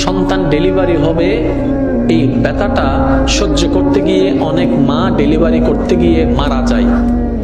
সন্তান ডেলিভারি হবে, এই ব্যথাটা সহ্য করতে গিয়ে অনেক মা ডেলিভারি করতে গিয়ে মারা যায়।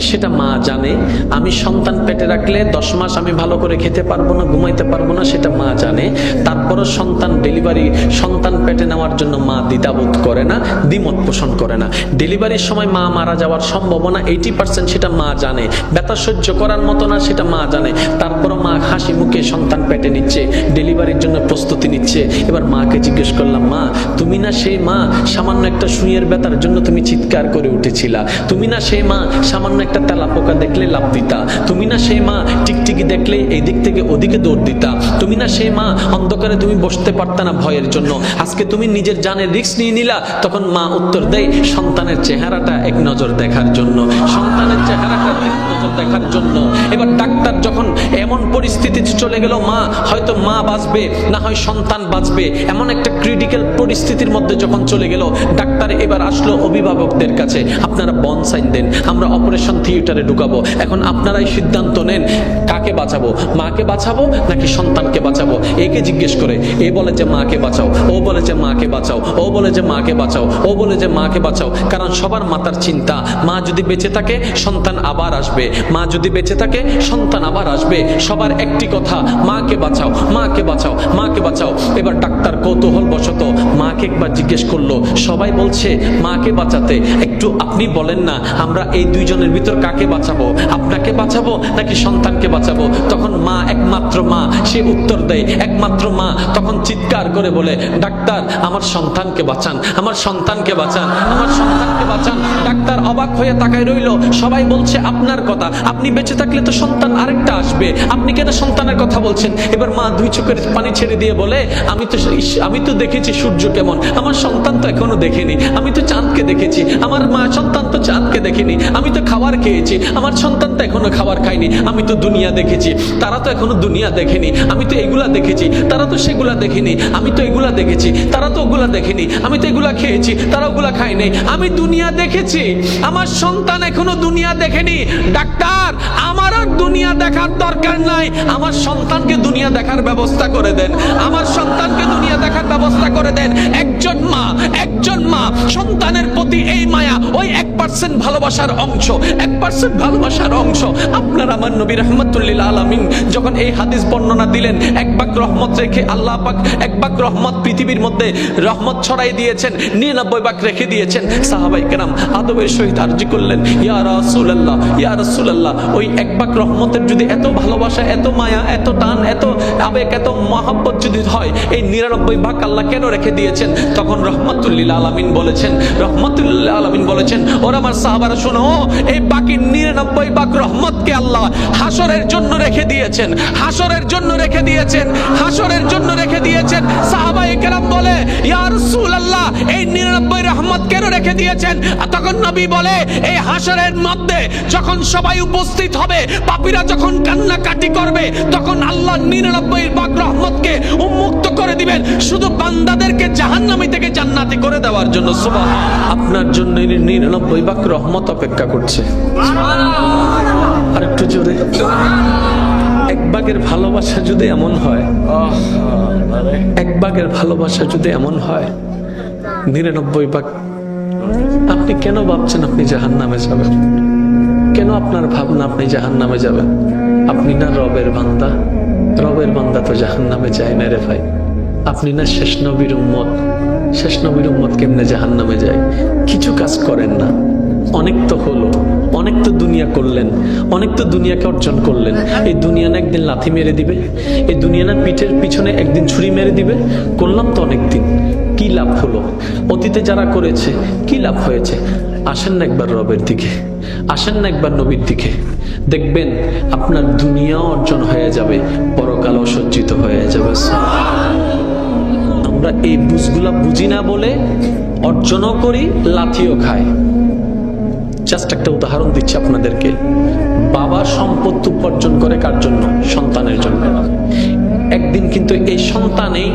সেটা মা জানে। আমি সন্তান পেটে রাখলে 10 মাস আমি ভালো করে খেতে পারবো না, ঘুমাইতে পারবো না, সেটা মা জানে। তারপরও সন্তান পেটে নেওয়ার জন্য মা দ্বিধাবোধ করে না, দ্বিমত পোষণ করে না। ডেলিভারির সময় মা মারা যাওয়ার সম্ভাবনা 80%, সেটা মা জানে। ব্যথা সহ্য করার মতো না, সেটা মা জানে। তারপরও মা হাসি মুখে সন্তান পেটে নিচ্ছে, ডেলিভারির জন্য প্রস্তুতি নিচ্ছে। এবার মাকে জিজ্ঞেস করলাম, মা তুমি না সেই মা সামান্য একটা সুইয়ের ব্যথার জন্য তুমি চিৎকার করে উঠেছিলা? তুমি না সেই মা সামান্য একটা তেলাপোকা দেখলে লাফ দিতা? তুমি না সেই মা টিকটিকি দেখলে এই দিক থেকে ওদিকে দৌড় দিতা? তুমি না সেই মা অন্ধকারে তুমি বসতে পারতা না ভয়ের জন্য? আজকে তুমি নিজের জানের রিস্ক নিয়ে নিলা। তখন মা উত্তর দেয়, সন্তানের চেহারাটা এক নজর দেখার জন্য, সন্তানের চেহারাটা এক নজর দেখার জন্য। এবার ডাক্তার যখন এমন পরিস্থিতি চলে গেল, মা হয়তো মা বাঁচবে না হয় সন্তান বাঁচবে, এমন একটা ক্রিটিক্যাল পরিস্থিতির মধ্যে যখন চলে গেল, ডাক্তার এবার আসলো অভিভাবকদের কাছে, আপনারা বন সাইন দেন, আমরা অপারেশন থিয়েটারে ঢুকাবো। এখন আপনারাই সিদ্ধান্ত নেন, কাকে বাঁচাবো? মাকে বাঁচাবো নাকি সন্তানকে বাঁচাবো? একে জিজ্ঞেস করে এ বলে যে মাকে বাঁচাও, ও বলে যে মাকে বাঁচাও, ও বলে যে মাকে বাঁচাও, ও বলে যে মাকে বাঁচাও। কারণ সবার মাথার চিন্তা, মা যদি বেঁচে থাকে সন্তান আবার আসবে, মা যদি বেঁচে থাকে সন্তান আবার আসবে। সবার একটি কথা, মাকে বাঁচাও, মাকে বাঁচাও, মাকে বাঁচাও। এবার ডাক্তার কৌতূহল বশত মাকে একবার জিজ্ঞেস করলো, সবাই বলছে মাকে বাঁচাতে, একটু আপনি বলেন না আমরা এই দুইজনের ভিতর কাকে বাঁচাবো? আপনাকে বাঁচাবো নাকি সন্তানকে বাঁচাবো? তখন মা, একমাত্র মা, সে উত্তর দেয়, একমাত্র মা তখন চিৎকার করে বলে, ডাক্তার আমার সন্তানকে বাঁচান, আমার সন্তানকে বাঁচান, আমার সন্তানকে বাঁচান। ডাক্তার অবাক হয়ে তাকায় রইল। সবাই বলছে আপনার কথা, আপনি বেঁচে থাকলে তো সন্তান আরেকটা আসবে, আপনি কেন সন্তানের কথা বলছেন? এবার মা দুই চোখের পানি ছেড়ে দিয়ে বলে, আমি তো দেখেছি সূর্য কেমন, আমার সন্তান তো এখনো দেখেনি। আমি তো চাঁদকে দেখেছি, আমার মা সন্তান তো চাঁদকে দেখেনি। আমি তো খাবার খেয়েছি, আমার সন্তান তো এখনো খাবার খায়নি। আমি তো দুনিয়া দেখেছি, তারা তো এখনো দুনিয়া দেখেনি। আমি তো এগুলা দেখেছি, তারা তো সেগুলা দেখেনি। আমি তো এগুলা দেখেছি, তারা তো ওগুলা দেখেনি। আমি তো এগুলা খেয়েছি, তারা ওগুলা খায় নাই। আমি দুনিয়া দেখেছি, আমার সন্তান এখনো দুনিয়া দেখেনি। ডাক্তার আমার আর দুনিয়া দেখার দরকার নাই, আমার সন্তানকে দুনিয়া দেখার ব্যবস্থা করে দেন, আমার সন্তানকে দুনিয়া দেখার ব্যবস্থা করে দেন। একজন মা সন্তানের প্রতি এই মায়া, ওই 1% ভালোবাসার অংশ, 1% ভালোবাসার অংশ। আপনার আমার নবী রাহমাতুল লিল আলামিন যখন এই হাদিস বর্ণনা দিলেন, এক ভাগ রহমত রেখে আল্লাহ পাক এক ভাগ রহমত পৃথিবীর মধ্যে রহমত ছড়াই দিয়েছেন, 99 ভাগ রেখে দিয়েছেন। সাহাবায়ে কেরাম আদবের সহিত আরজি করলেন, ইয়া রাসূলুল্লাহ, ইয়া রাসূলুল্লাহ, ওই এক ভাগ রহমতের যদি এত ভালোবাসা, এত মায়া, এত টান, এত আবেগ, এত মহব্বত যদি হয়, এই 99 ভাগ আল্লাহ কেন রেখে দিয়েছেন? তখন রহমাতুল লিল আলামিন বলেছেন, রহমাতুল লিল আলামিন বলেছেন, ওরা আমার সাহাবারা শোনো, এই বাকি 99 ভাগ রহমতকে আল্লাহ হাসরের জন্য রেখে দিয়েছেন, হাসরের জন্য রেখে দিয়েছেন, হাসরের জন্য রেখে দিয়েছেন। সাহাবায়ে কেরাম বলে, ইয়া রাসূলুল্লাহ, এই 99 রহমত কেন রেখে দিয়েছেন? তখন নবী বলে, এই হাসরের মধ্যে যখন সবাই উপস্থিত হবে, পাপীরা যখন কান্নাকাটি করবে, তখন আল্লাহ 99 ভাগ রহমতকে উন্মুক্ত করে দিবেন শুধু বান্দাদেরকে জাহান্নামী থেকে জান্নাতি করে দেওয়ার জন্য। সুবহানাল্লাহ, আপনার জন্য 99 ভাগ রহমত অপেক্ষা করছে। আর একটু জোরে, এক ভাগের ভালোবাসা যদি এমন হয়, এক ভাগের ভালোবাসা যদি এমন হয়, 99 ভাগ, আপনি কেন ভাবছেন আপনি জাহান্নামে যাবেন? কেন আপনার ভাবনা আপনি জাহান্নামে যাবেন? আপনি না রবের বান্দা? রবের বান্দা তো জাহান্নামে যায় না রে ভাই। আপনি না শেষ নবীর উম্মত? শেষ নবীর উম্মত কেমনে জাহান্নামে যায়? কিছু কাজ করেন না, অনেক তো হলো, অনেক তো দুনিয়া করলেন, অনেক তো দুনিয়াকে অর্জন করলেন। এই দুনিয়া না একদিন লাথি মেরে দিবে, এই দুনিয়া না পিঠের পিছনে একদিন ছুরি মেরে দিবে। করলাম তো অনেকদিন, কি লাভ হলো? অতীতে যারা করেছে কি লাভ হয়েছে? আসেন না একবার রবের দিকে, আসেন না একবার নবীর দিকে, দেখবেন আপনার দুনিয়া অর্জন হয়ে যাবে, পরকাল সজ্জিত হয়ে যাবে। আমরা এই বুঝগুলা বুঝি না বলে অর্জনও করি, লাথিও খাই। জাস্ট একটা উদাহরণ দিচ্ছি আপনাদেরকে। বাবা সম্পত্তি উপার্জন করে কার জন্য? সন্তানের জন্য। একদিন কিন্তু এই সন্তানেই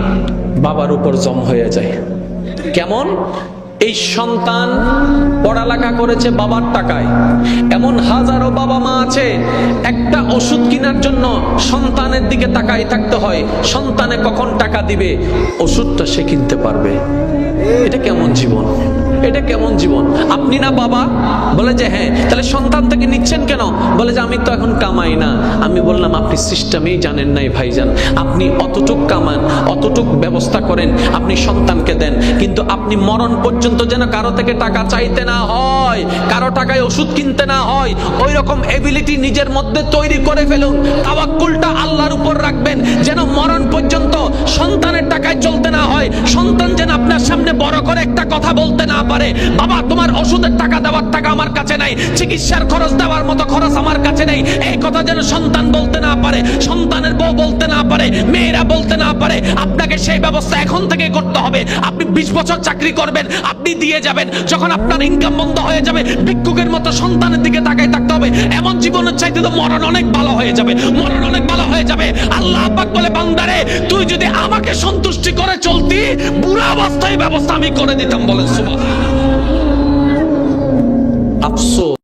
বাবার উপর জম হয়ে যায়। কেমন? এই সন্তান পড়ালেখা করেছে বাবার টাকায়। এমন হাজারো বাবা মা আছে, একটা ওষুধ কেনার জন্য সন্তানের দিকে তাকাই থাকতে হয়, সন্তানে কখন টাকা দিবে, ওষুধটা সে কিনতে পারবে। এটা কেমন জীবন? এটা কেমন জীবন? আপনি না বাবা? বলে যে হ্যাঁ। তাহলে সন্তান থেকে নিচ্ছেন কেন? বলে যে আমি তো এখন কামাই না। আমি বললাম আপনি সিস্টেমেই জানেন নাই ভাইজান। আপনি অতটুক কামান, অতটুক ব্যবস্থা করেন, আপনি সন্তানকে দেন, কিন্তু আপনি মরণ পর্যন্ত যেন কারো থেকে টাকা চাইতে না হয়, কারো টাকায় ওষুধ কিনতে না হয়, ওই রকম এবিলিটি নিজের মধ্যে তৈরি করে ফেলুন। তাওয়াক্কুলটা আল্লাহর উপর রাখবেন, যেন মরণ পর্যন্ত সন্তানের টাকায় চলতে না হয়। সন্তান যেন আপনার সামনে বড় করে একটা কথা বলতে না পারে, বাবা তোমার ওষুধের টাকা দেওয়ার টাকা আমার কাছে নাই, চিকিৎসার খরচ দেওয়ার মতো খরচ আমার কাছে নেই, এই কথা যেন সন্তান বলতে না পারে, সন্তানের বউ বলতে না পারে, মেয়েরা বলতে না পারে। আপনাকে সেই ব্যবস্থা এখন থেকে করতে হবে। আপনি 20 বছর চাকরি করবেন, আপনি দিয়ে যাবেন, যখন আপনার ইনকাম বন্ধ হয়ে যাবে ভিক্ষুকের মতো সন্তানের দিকে তাকাই থাকতে হবে। এমন জীবনের চাইতে তো মরণ অনেক ভালো হয়ে যাবে, মরণ অনেক ভালো হয়ে যাবে। আল্লাহ পাক বলে, বান্দারে তুই যদি আমাকে সন্তুষ্টি করে চলতি, বুড়া অবস্থায় ব্যবস্থা আমি করে দিতাম। বলেন সুবহানাল্লাহ। আফসোস।